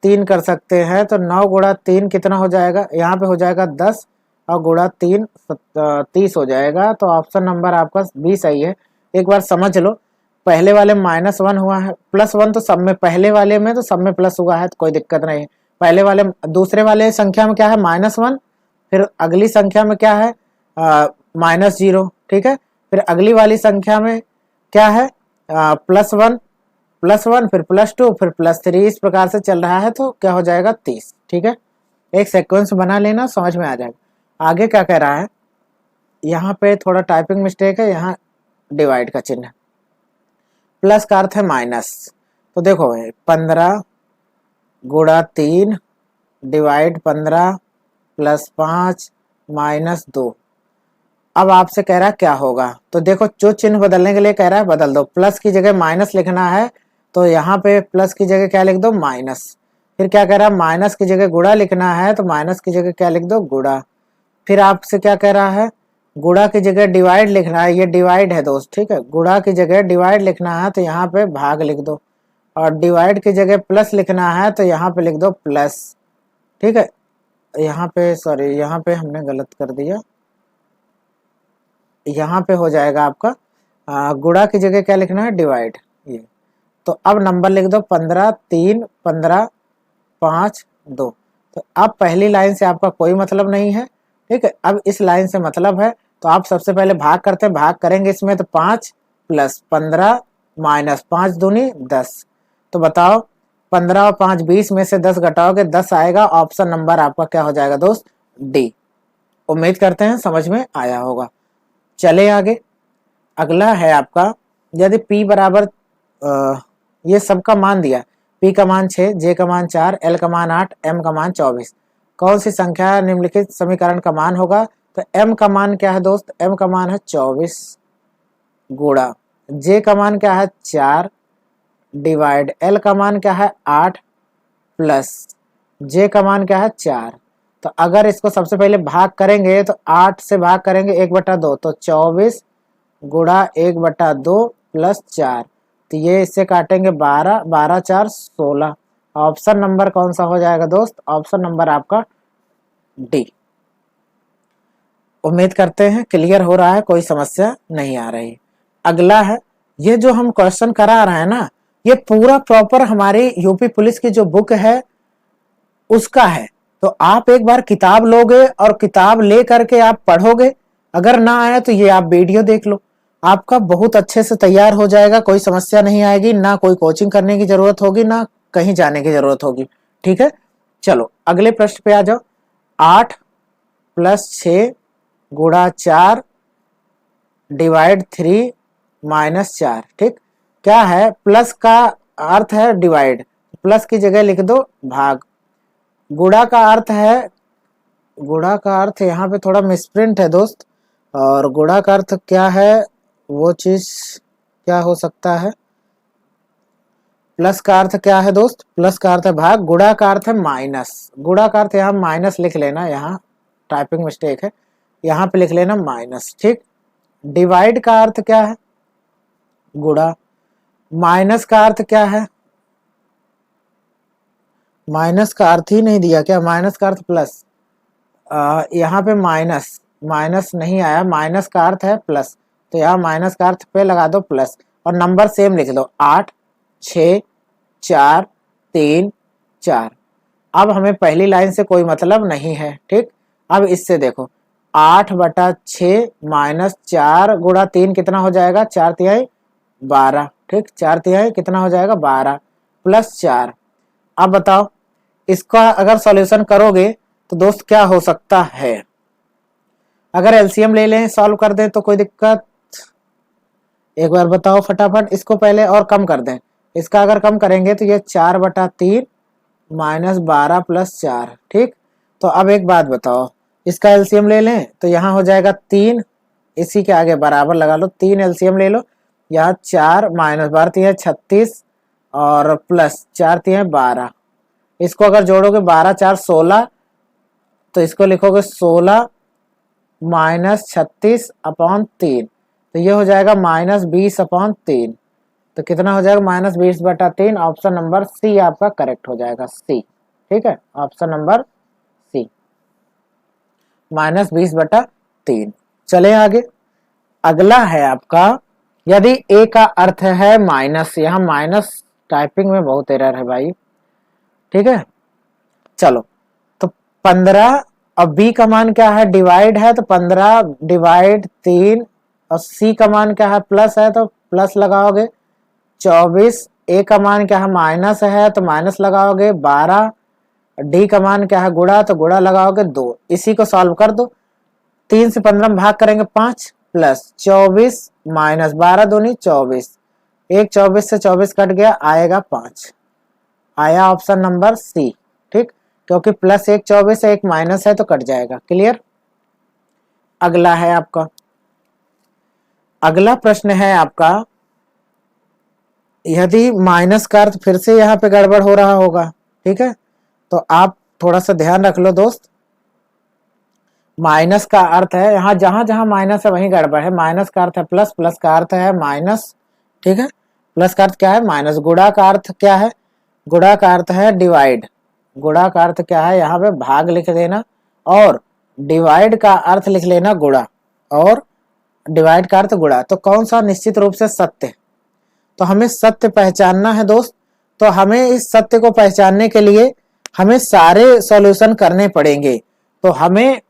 3 कर सकते हैं, तो 9 गुणा 3 कितना हो जाएगा, यहाँ पे हो जाएगा 10, और गुणा 3 30 हो जाएगा। तो ऑप्शन नंबर आपका 20 सही है। एक बार समझ लो, पहले वाले -1 हुआ है, +1 तो सब में, पहले वाले में तो सब में प्लस हुआ है, तो कोई दिक्कत नहीं है। पहले वाले, दूसरे वाले संख्या में क्या है, -1, फिर अगली संख्या में क्या है, -0। ठीक है, फिर अगली वाली संख्या में क्या है, +1, +1 फिर +2 फिर +3, इस प्रकार से चल रहा है, तो क्या हो जाएगा 30। ठीक है, एक सीक्वेंस बना लेना, समझ में आ जाएगा। आगे क्या कह रहा है, यहाँ पे थोड़ा टाइपिंग मिस्टेक है, यहाँ डिवाइड का चिन्ह, प्लस का अर्थ है माइनस। तो देखो 15 गुणा 3 डिवाइड 15 +5 -2। अब आपसे कह रहा है क्या होगा, तो देखो जो चिन्ह बदलने के लिए कह रहा है बदल दो, प्लस की जगह माइनस लिखना है, तो यहाँ पे प्लस की जगह क्या लिख दो, माइनस। फिर क्या कह रहा है, माइनस की जगह गुणा लिखना है, तो माइनस की जगह क्या लिख दो, गुणा। फिर आपसे क्या कह रहा है, गुणा की जगह डिवाइड लिखना है, ये डिवाइड है दोस्त। ठीक है, गुणा की जगह डिवाइड लिखना है, तो यहाँ पे भाग लिख दो, और डिवाइड की जगह प्लस लिखना है, तो यहाँ पे लिख दो प्लस। ठीक है, यहाँ पे सॉरी, यहाँ पे हमने गलत कर दिया, यहाँ पे हो जाएगा आपका गुणा की जगह क्या लिखना है, डिवाइड। ये तो अब नंबर लिख दो 15 3 15 5 2। तो अब पहली लाइन से आपका कोई मतलब नहीं है। ठीक है, अब इस लाइन से मतलब है, तो आप सबसे पहले भाग करते हैं, भाग करेंगे इसमें, तो 5 + 15 -5 दूनी 10। तो बताओ 15 और 5 20 में से 10 घटाओगे, 10 आएगा। ऑप्शन नंबर आपका क्या हो जाएगा दोस्त, डी। उम्मीद करते हैं समझ में आया होगा। चले आगे, अगला है आपका, यदि P बराबर ये सबका मान दिया, P का मान 6, J का मान 4, L का मान 8, M का मान 24, कौन सी संख्या निम्नलिखित समीकरण का मान होगा। तो M का मान क्या है दोस्त, M का मान है 24 गुणा, J का मान क्या है 4 डिवाइड, L का मान क्या है 8 प्लस J का मान क्या है 4। तो अगर इसको सबसे पहले भाग करेंगे, तो 8 से भाग करेंगे 1/2, तो 24 गुणा 1/2 प्लस 4, तो ये इससे काटेंगे 12, 12 4 16। ऑप्शन नंबर कौन सा हो जाएगा दोस्त, ऑप्शन नंबर आपका डी। उम्मीद करते हैं क्लियर हो रहा है, कोई समस्या नहीं आ रही। अगला है, ये जो हम क्वेश्चन करा रहे हैं ना, ये पूरा प्रॉपर हमारी यूपी पुलिस की जो बुक है उसका है। तो आप एक बार किताब लोगे और किताब ले करके आप पढ़ोगे, अगर ना आए तो ये आप वीडियो देख लो, आपका बहुत अच्छे से तैयार हो जाएगा, कोई समस्या नहीं आएगी, ना कोई कोचिंग करने की जरूरत होगी, ना कहीं जाने की जरूरत होगी। ठीक है, चलो अगले प्रश्न पे आ जाओ। 8 + 6 गुणा 4 डिवाइड 3 -4। ठीक, क्या है, प्लस का अर्थ है डिवाइड, प्लस की जगह लिख दो भाग। गुणा का अर्थ है, गुणा का अर्थ यहाँ पे थोड़ा मिसप्रिंट है दोस्त, और गुणा का अर्थ क्या है, वो चीज क्या हो सकता है। प्लस का अर्थ क्या है दोस्त, प्लस का अर्थ है भाग, गुणा का अर्थ है माइनस। गुणा का अर्थ यहाँ माइनस लिख लेना, यहाँ टाइपिंग मिस्टेक है, यहाँ पे लिख लेना माइनस, ठीक। डिवाइड का अर्थ क्या है, गुणा। माइनस का अर्थ क्या है, माइनस का अर्थ ही नहीं दिया क्या, माइनस का अर्थ प्लस। यहाँ पे माइनस, माइनस नहीं आया, माइनस का अर्थ है प्लस, तो यहाँ माइनस का अर्थ पे लगा दो प्लस, और नंबर सेम लिख दो 8 6 4 3 4। अब हमें पहली लाइन से कोई मतलब नहीं है, ठीक। अब इससे देखो 8/6 माइनस 4 गुणा 3 कितना हो जाएगा, 4/3 12, ठीक। 4/3 कितना हो जाएगा 12 प्लस 4। अब बताओ इसका अगर सॉल्यूशन करोगे तो दोस्त क्या हो सकता है। अगर एलसीएम ले लें, सॉल्व कर दें तो कोई दिक्कत, एक बार बताओ फटाफट। इसको पहले और कम कर दें, इसका अगर कम करेंगे तो ये 4/3 माइनस 12 प्लस 4, ठीक। तो अब एक बात बताओ, इसका एलसीएम ले लें तो यहाँ हो जाएगा 3, इसी के आगे बराबर लगा लो, 3 एलसीएम ले लो, यहाँ 4 माइनस 12 36 और प्लस 4 12। इसको अगर जोड़ोगे 12 4 16, तो इसको लिखोगे 16 माइनस 36/3, तो ये हो जाएगा -20/3। तो कितना हो जाएगा -20/3। ऑप्शन नंबर सी आपका करेक्ट हो जाएगा, सी, ठीक है, ऑप्शन नंबर सी -20/3। चले आगे, अगला है आपका, यदि ए का अर्थ है माइनस, यहाँ माइनस टाइपिंग में बहुत एरर है भाई, ठीक है। चलो तो 15 और बी का मान क्या है, डिवाइड है, तो 15/3, और सी का मान क्या है प्लस है, तो प्लस लगाओगे। 24 ए का मान क्या है माइनस है, तो माइनस लगाओगे। 12 डी का मान क्या है गुणा, तो गुणा लगाओगे 2। इसी को सॉल्व कर दो, 3 से 15 में भाग करेंगे 5 प्लस 24 माइनस 12 दूनी 24, एक 24 से 24 कट गया, आएगा 5, आया ऑप्शन नंबर सी, ठीक। क्योंकि प्लस एक 24 है, एक माइनस है, तो कट जाएगा। क्लियर। अगला है आपका, अगला प्रश्न है आपका, यदि माइनस का अर्थ फिर से यहाँ पे गड़बड़ हो रहा होगा, ठीक है, तो आप थोड़ा सा ध्यान रख लो दोस्त। माइनस का अर्थ है, यहाँ जहां जहां माइनस है वहीं गड़बड़ है। माइनस का अर्थ है प्लस, प्लस का अर्थ है माइनस, ठीक है, प्लस का अर्थ क्या है माइनस। गुणा का अर्थ क्या है, गुणा का अर्थ है डिवाइड, गुणा का अर्थ क्या है, यहाँ पे भाग लिख देना, और डिवाइड का अर्थ लिख लेना गुणा, और डिवाइड का अर्थ गुणा। तो कौन सा, निश्चित रूप से सत्य। तो हमें सत्य पहचानना है दोस्त, तो हमें इस सत्य को पहचानने के लिए हमें सारे सॉल्यूशन करने पड़ेंगे। तो हमें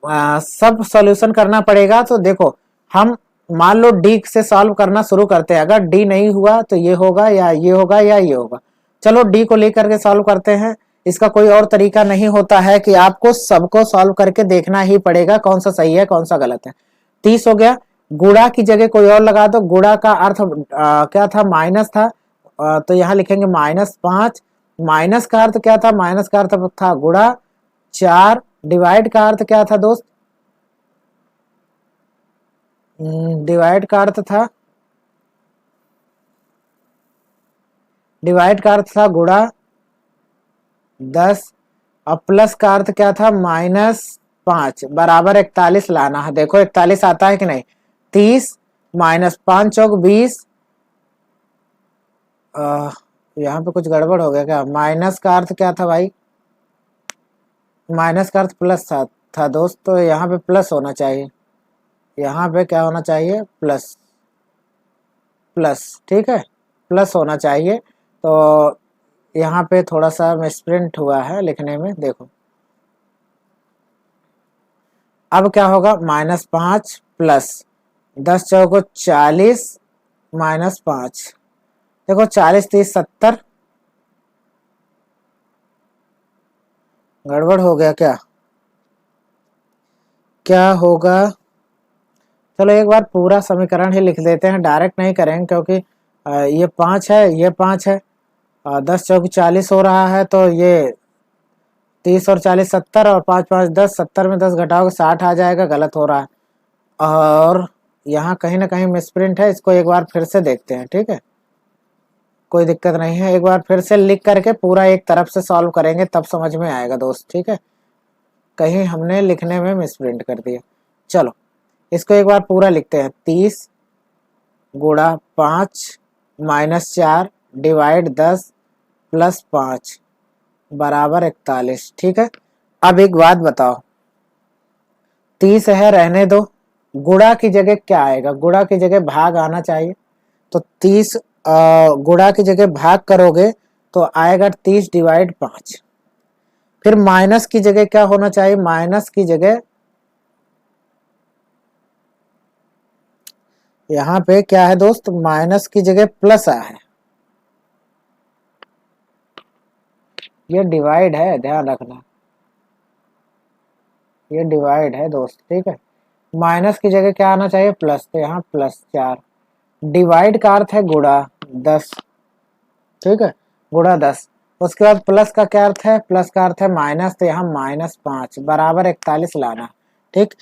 सब सॉल्यूशन करना पड़ेगा। तो देखो, हम मान लो डी से सॉल्व करना शुरू करते हैं, अगर डी नहीं हुआ तो ये होगा या ये होगा या ये होगा। चलो डी को लेकर के सॉल्व करते हैं। इसका कोई और तरीका नहीं होता है कि आपको सबको सॉल्व करके देखना ही पड़ेगा कौन सा सही है कौन सा गलत है। 30 हो गया, गुणा की जगह कोई और लगा दो। गुणा का अर्थ क्या था, माइनस था, तो यहाँ लिखेंगे -5। माइनस का अर्थ क्या था, माइनस का अर्थ था गुणा। 4 डिवाइड का अर्थ क्या था दोस्त, डिवाइड का अर्थ था, डिवाइड का अर्थ था गुणा 10, और प्लस का अर्थ क्या था -5 बराबर 41 लाना है। देखो 41 आता है कि नहीं। 30 माइनस 5 चौक 20, यहाँ पे कुछ गड़बड़ हो गया क्या। माइनस का अर्थ क्या था भाई, माइनस का अर्थ प्लस था दोस्त, तो यहाँ पे प्लस होना चाहिए, यहाँ पे क्या होना चाहिए प्लस, प्लस, ठीक है, प्लस होना चाहिए। तो यहाँ पे थोड़ा सा मिसप्रिंट हुआ है लिखने में, देखो अब क्या होगा, -5 प्लस 10 चौको 40 -5, देखो 40 30 70, गड़बड़ हो गया क्या, क्या होगा। चलो एक बार पूरा समीकरण ही लिख देते हैं, डायरेक्ट नहीं करेंगे, क्योंकि ये 5 है, ये 5 है, 10 चौकी 40 हो रहा है, तो ये 30 और 40 70, और 5 5 10, 70 में 10 घटाओगे 60 आ जाएगा, गलत हो रहा है। और यहाँ कहीं ना कहीं मिसप्रिंट है, इसको एक बार फिर से देखते हैं, ठीक है, कोई दिक्कत नहीं है। एक बार फिर से लिख करके पूरा एक तरफ से सॉल्व करेंगे तब समझ में आएगा दोस्त, ठीक है, कहीं हमने लिखने में मिसप्रिंट कर दिया। चलो इसको एक बार पूरा लिखते हैं। 30 गुणा 5 माइनस 4 डिवाइड 10 प्लस 5 बराबर 41, ठीक है। अब एक बात बताओ, 30 है रहने दो, गुणा की जगह क्या आएगा? गुणा की जगह भाग आना चाहिए, तो 30 गुणा की जगह भाग करोगे तो आएगा 30 डिवाइड 5। फिर माइनस की जगह क्या होना चाहिए? माइनस की जगह यहाँ पे क्या है दोस्त? माइनस की जगह प्लस आया है, ये डिवाइड है, ध्यान रखना, ये डिवाइड है दोस्त, ठीक है। माइनस की जगह क्या आना चाहिए? प्लस, तो यहाँ प्लस 4। डिवाइड का अर्थ है गुणा 10, ठीक है, गुणा 10। उसके बाद प्लस का क्या अर्थ है? प्लस का अर्थ है माइनस, तो यहाँ माइनस 5 बराबर 41 लाना, ठीक।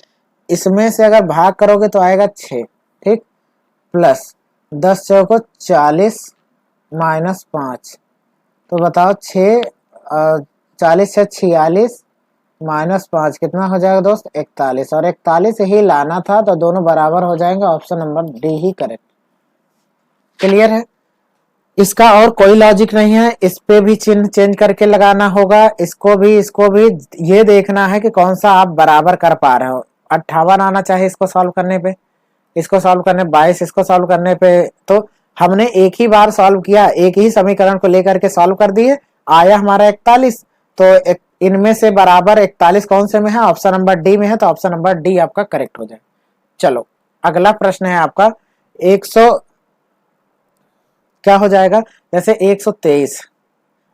इसमें से अगर भाग करोगे तो आएगा 6, ठीक, प्लस 10 चौको 40 माइनस 5, तो बताओ 6 40 से 46 माइनस 5 कितना हो जाएगा दोस्त? 41, और 41 ही लाना था, तो दोनों बराबर हो जाएंगे। ऑप्शन नंबर डी ही करेक्ट। क्लियर है? इसका और कोई लॉजिक नहीं है, इस पे भी चिन्ह चेंज करके लगाना होगा, इसको भी ये देखना है कि कौन सा आप बराबर कर पा रहे हो। 58 आना चाहिए इसको सॉल्व करने पे, इसको सॉल्व करने 22, इसको सॉल्व करने पे, तो हमने एक ही बार सॉल्व किया, एक ही समीकरण को लेकर के सॉल्व कर दिए, आया हमारा 41। तो इनमें से बराबर 41 कौन से में है? ऑप्शन नंबर डी में है, तो ऑप्शन नंबर डी आपका करेक्ट हो जाए। चलो अगला प्रश्न है आपका 100 क्या हो जाएगा? जैसे 123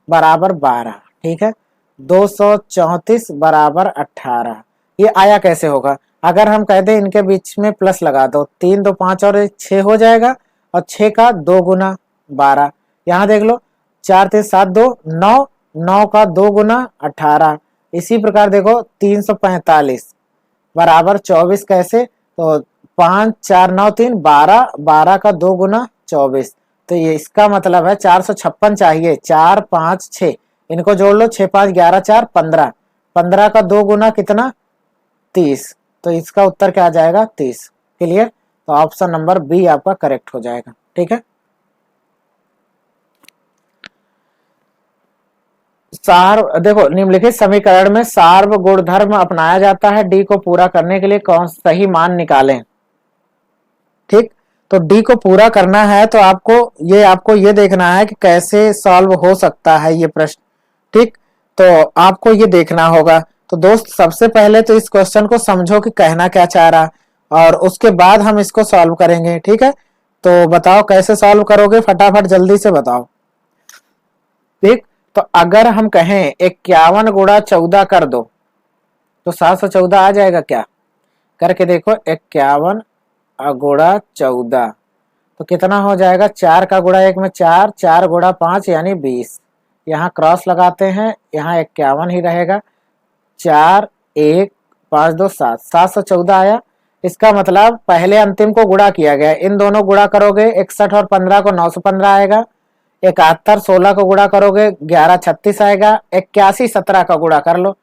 बराबर 12, ठीक है, 234 बराबर 18, ये आया कैसे होगा? अगर हम कहते हैं इनके बीच में प्लस लगा दो, 3 2 5 और 6 हो जाएगा, और 6 का 2 गुना 12, यहाँ देख लो 4 3 7 2 9, 9 का 2 गुना 18। इसी प्रकार देखो 345 बराबर 24 कैसे? तो 5 4 9 3 12, 12 का 2 गुना 24, तो ये इसका मतलब है 456 चाहिए। 4 5 6 इनको जोड़ लो, 6 5 11 4 15, 15 का 2 गुना कितना? 30, तो इसका उत्तर क्या आ जाएगा? 30। क्लियर? तो ऑप्शन नंबर बी आपका करेक्ट हो जाएगा, ठीक है। देखो निम्नलिखित समीकरण में सार्व गुणधर्म अपनाया जाता है, डी को पूरा करने के लिए कौन सही मान निकालें, ठीक। तो डी को पूरा करना है तो आपको ये देखना है कि कैसे सॉल्व हो सकता है ये प्रश्न, ठीक। तो आपको ये देखना होगा। तो दोस्त सबसे पहले तो इस क्वेश्चन को समझो कि कहना क्या चाह रहा, और उसके बाद हम इसको सॉल्व करेंगे, ठीक है। तो बताओ कैसे सॉल्व करोगे, फटाफट जल्दी से बताओ, ठीक। तो अगर हम कहें 51 गुणा 14 कर दो, तो 714 आ जाएगा क्या? करके देखो, 51 गुणा 14 तो कितना हो जाएगा? 4 का गुणा 1 में 4, 4 गुणा 5 यानी 20, यहाँ क्रॉस लगाते हैं, यहाँ 51 ही रहेगा। 4 1 5 2 7, 714 आया। इसका मतलब पहले अंतिम को गुणा किया गया, इन दोनों गुणा करोगे 61 और 15 को 915 आएगा। 71 16 को गुणा करोगे 11 36 आएगा। 81 17 का गुणा कर लो,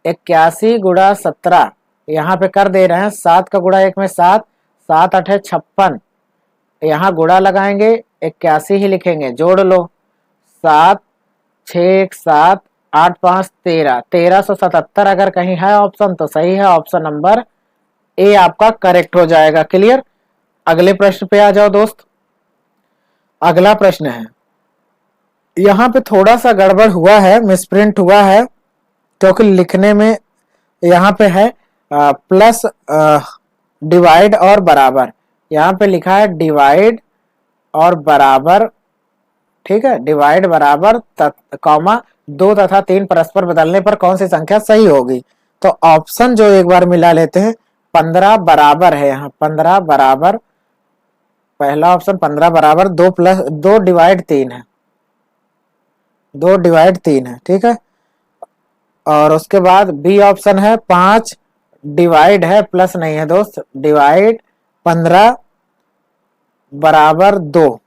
81 गुणा 17 यहाँ पे कर दे रहे हैं, 7 का गुणा 1 में 7, 7 8 56, यहाँ गुणा लगाएंगे 81 ही लिखेंगे, जोड़ लो 7 6 1 7 8 5 13, 1377 अगर कहीं है ऑप्शन तो सही है, ऑप्शन नंबर ए आपका करेक्ट हो जाएगा। क्लियर? अगले प्रश्न पे आ जाओ दोस्त। अगला प्रश्न है, यहाँ पे थोड़ा सा गड़बड़ हुआ है, मिसप्रिंट हुआ है, क्योंकि लिखने में यहाँ पे है प्लस डिवाइड और बराबर, यहाँ पे लिखा है डिवाइड और बराबर, ठीक है, डिवाइड बराबर कॉमा 2 तथा 3 परस्पर बदलने पर कौन सी संख्या सही होगी? तो ऑप्शन जो एक बार मिला लेते हैं, 15 बराबर है, यहाँ 15 बराबर, पहला ऑप्शन 15 बराबर 2 प्लस 2 डिवाइड 3 है, 2 डिवाइड 3 है, ठीक है। और उसके बाद बी ऑप्शन है 5 डिवाइड है, प्लस नहीं है दोस्त, डिवाइड 15 बराबर 2,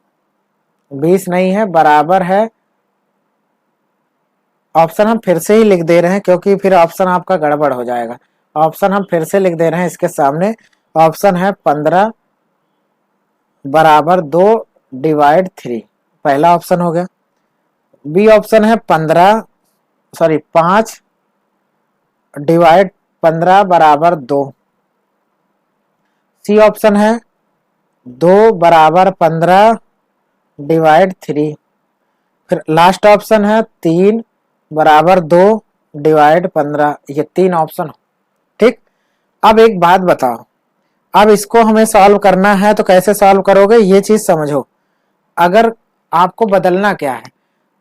20 नहीं है, बराबर है, ऑप्शन हम फिर से ही लिख दे रहे हैं क्योंकि फिर ऑप्शन आपका गड़बड़ हो जाएगा। ऑप्शन हम फिर से लिख दे रहे हैं इसके सामने, ऑप्शन है 15 बराबर 2 डिवाइड 3, पहला ऑप्शन हो गया। बी ऑप्शन है 5 डिवाइड 15 बराबर 2। सी ऑप्शन है 2 बराबर 15 डिवाइड 3। फिर लास्ट ऑप्शन है 3 बराबर 2 डिवाइड 15। ये 3 ऑप्शन हो, ठीक। अब एक बात बताओ, अब इसको हमें सॉल्व करना है तो कैसे सॉल्व करोगे ये चीज समझो। अगर आपको बदलना क्या है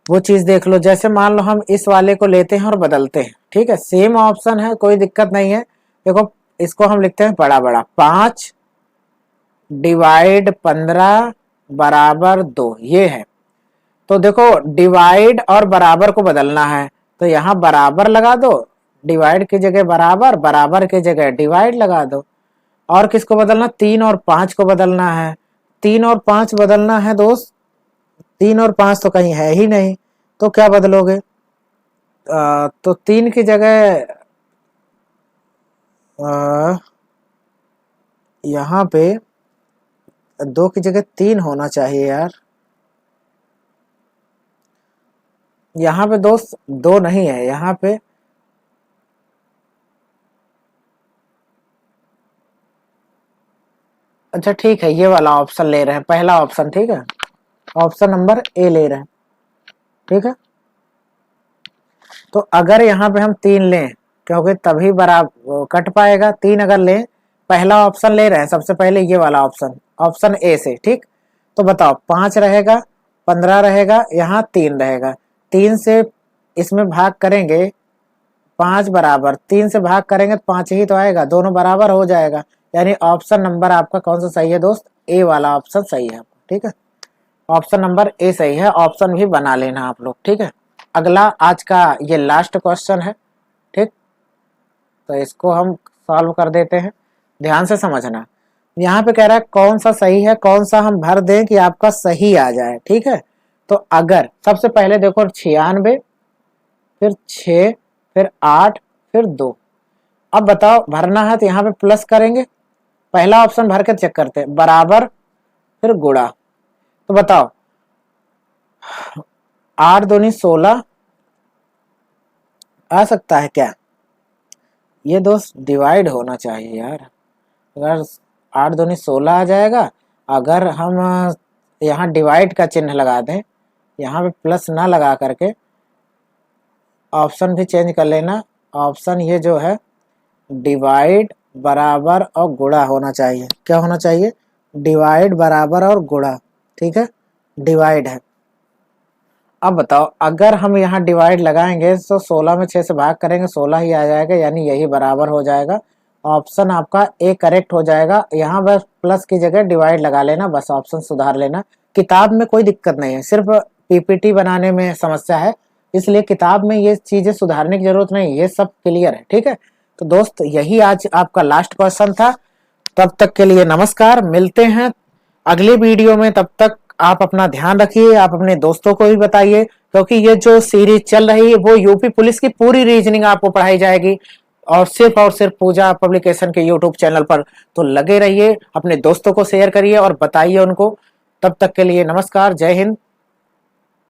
वो चीज देख लो। जैसे मान लो हम इस वाले को लेते हैं और बदलते हैं, ठीक है, सेम ऑप्शन है, कोई दिक्कत नहीं है। देखो इसको हम लिखते हैं बड़ा बड़ा, 5 डिवाइड 15 बराबर 2, ये है। तो देखो डिवाइड और बराबर को बदलना है तो यहाँ बराबर लगा दो, डिवाइड की जगह बराबर, बराबर की जगह डिवाइड लगा दो। और किसको बदलना, 3 और 5 को बदलना है। 3 और 5 बदलना है दोस्त, 3 और 5 तो कहीं है ही नहीं, तो क्या बदलोगे, तो 3 की जगह यहाँ पे 2 की जगह 3 होना चाहिए यार। यहाँ पे दोस्त 2 नहीं है, यहाँ पे अच्छा ठीक है, ये वाला ऑप्शन ले रहे हैं, पहला ऑप्शन, ठीक है, ऑप्शन नंबर ए ले रहे हैं, ठीक है। तो अगर यहाँ पे हम 3 लें क्योंकि तभी बराबर कट पाएगा, 3 अगर लें, पहला ऑप्शन ले रहे हैं सबसे पहले ये वाला ऑप्शन, ऑप्शन ए से, ठीक। तो बताओ 5 रहेगा, 15 रहेगा, यहाँ 3 रहेगा, 3 से इसमें भाग करेंगे 5 बराबर, 3 से भाग करेंगे तो 5 ही तो आएगा, दोनों बराबर हो जाएगा। यानी ऑप्शन नंबर आपका कौन सा सही है दोस्त, ए वाला ऑप्शन सही है, ठीक है, ऑप्शन नंबर ए सही है। ऑप्शन भी बना लेना आप लोग, ठीक है। अगला आज का ये लास्ट क्वेश्चन है, ठीक, तो इसको हम सॉल्व कर देते हैं, ध्यान से समझना। यहाँ पे कह रहा है कौन सा सही है, कौन सा हम भर दें कि आपका सही आ जाए, ठीक है। तो अगर सबसे पहले देखो 96, फिर 6, फिर 8, फिर 2। अब बताओ भरना है तो यहाँ पे प्लस करेंगे, पहला ऑप्शन भर के चेक करते हैं, बराबर फिर गुणा। तो बताओ 8 दूनी 16 आ सकता है क्या, ये दोस्त डिवाइड होना चाहिए यार। अगर 8 दूनी 16 आ जाएगा, अगर हम यहाँ डिवाइड का चिन्ह लगा दें, यहाँ पे प्लस ना लगा करके ऑप्शन भी चेंज कर लेना, ऑप्शन ये जो है डिवाइड बराबर और गुणा होना चाहिए। क्या होना चाहिए, डिवाइड बराबर और गुणा, ठीक है, डिवाइड है। अब बताओ अगर हम यहाँ डिवाइड लगाएंगे तो 16 में 6 से भाग करेंगे 16 ही आ जाएगा, यानी यही बराबर हो जाएगा। ऑप्शन आपका ए करेक्ट हो जाएगा। यहाँ बस प्लस की जगह डिवाइड लगा लेना, बस ऑप्शन सुधार लेना। किताब में कोई दिक्कत नहीं है, सिर्फ पीपीटी बनाने में समस्या है, इसलिए किताब में ये चीजें सुधारने की जरूरत नहीं, ये सब क्लियर है, ठीक है। तो दोस्त यही आज आपका लास्ट क्वेश्चन था। तब तक के लिए नमस्कार, मिलते हैं अगले वीडियो में। तब तक आप अपना ध्यान रखिए, आप अपने दोस्तों को भी बताइए, क्योंकि ये जो सीरीज चल रही है वो यूपी पुलिस की पूरी रीजनिंग आपको पढ़ाई जाएगी और सिर्फ पूजा पब्लिकेशन के यूट्यूब चैनल पर। तो लगे रहिए, अपने दोस्तों को शेयर करिए और बताइए उनको। तब तक के लिए नमस्कार, जय हिंद,